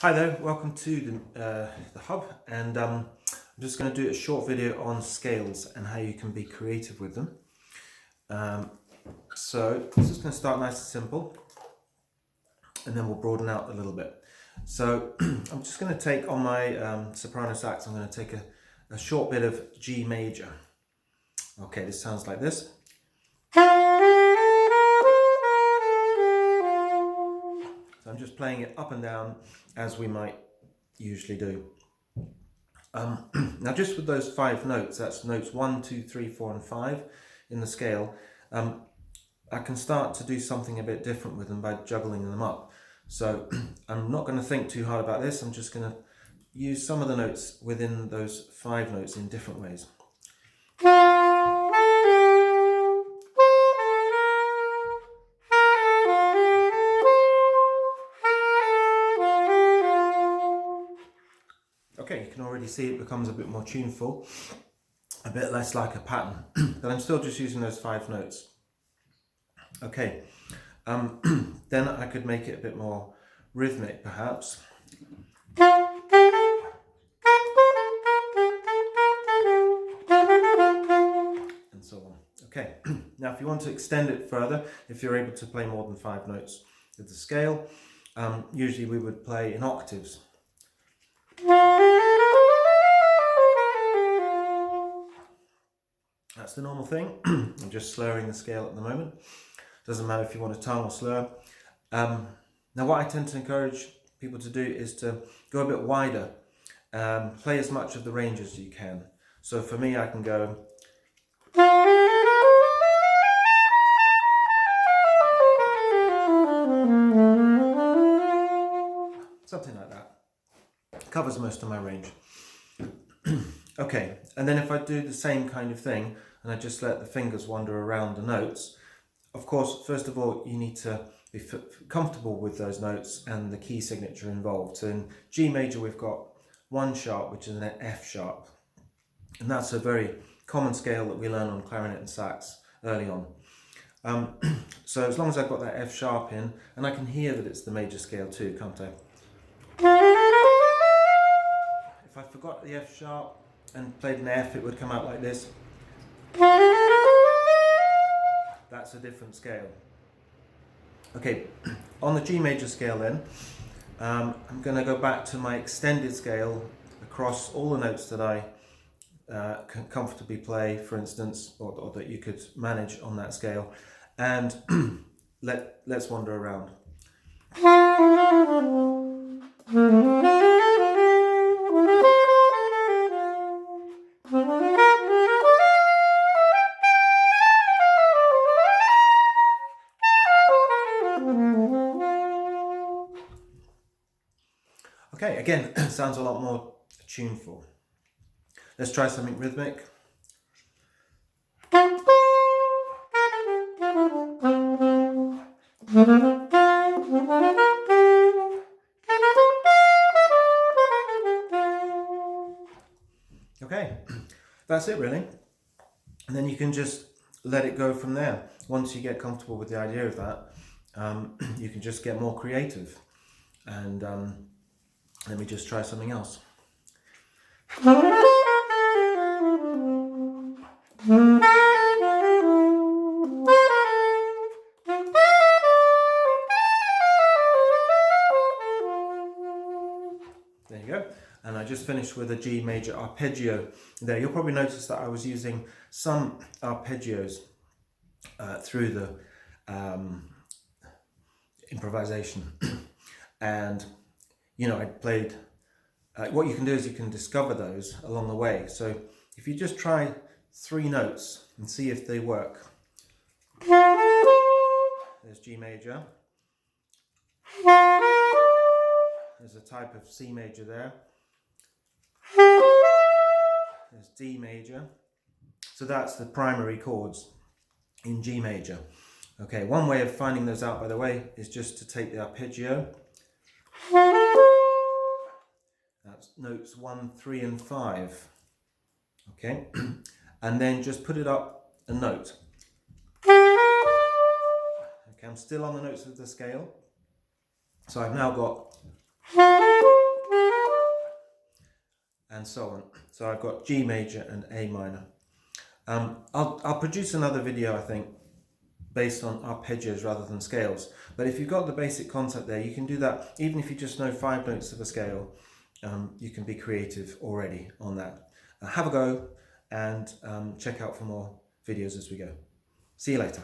Hi there, welcome to the hub, and I'm just going to do a short video on scales and how you can be creative with them. So this is going to start nice and simple, and then we'll broaden out a little bit. So I'm just going to take on my soprano sax, I'm going to take a short bit of G major. Okay, this sounds like this. So I'm just playing it up and down as we might usually do. Now just with those 5 notes, that's notes 1, 2, 3, 4 and 5 in the scale, I can start to do something a bit different with them by juggling them up. So I'm not going to think too hard about this, I'm just going to use some of the notes within those 5 notes in different ways. Okay, you can already see it becomes a bit more tuneful, a bit less like a pattern, but I'm still just using those 5 notes. Okay, then I could make it a bit more rhythmic perhaps. And so on. Okay, now if you want to extend it further, if you're able to play more than 5 notes with the scale, usually we would play in octaves. That's the normal thing. I'm just slurring the scale at the moment. Doesn't matter if you want a tongue or slur. Now what I tend to encourage people to do is to go a bit wider. Play as much of the range as you can. So for me I can go something like that. Covers most of my range. Okay, and then if I do the same kind of thing and I just let the fingers wander around the notes, of course, first of all, you need to be comfortable with those notes and the key signature involved. So in G major, we've got 1 sharp, which is an F sharp. And that's a very common scale that we learn on clarinet and sax early on. So as long as I've got that F sharp in, and I can hear that it's the major scale too, can't I? If I forgot the F sharp and played an F, it would come out like this. That's a different scale. Okay, on the G major scale then, I'm going to go back to my extended scale across all the notes that I can comfortably play, for instance, or that you could manage on that scale, and let's wander around. Okay, again, sounds a lot more tuneful. Let's try something rhythmic. Okay, that's it really. And then you can just let it go from there. Once you get comfortable with the idea of that, you can just get more creative. And let me just try something else. There you go. And I just finished with a G major arpeggio there. You'll probably notice that I was using some arpeggios through the improvisation. And you know, I played, what you can do is you can discover those along the way. So if you just try 3 notes and see if they work. There's G major. There's a type of C major there. There's D major. So that's the primary chords in G major. Okay, one way of finding those out, by the way, is just to take the arpeggio. That's notes 1, 3 and 5. Okay, and then just put it up a note. Okay, I'm still on the notes of the scale. So I've now got and so on. So I've got G major and A minor. I'll produce another video, I think, based on arpeggios rather than scales. But if you've got the basic concept there, you can do that. Even if you just know 5 notes of a scale, you can be creative already on that. Have a go and check out for more videos as we go. See you later.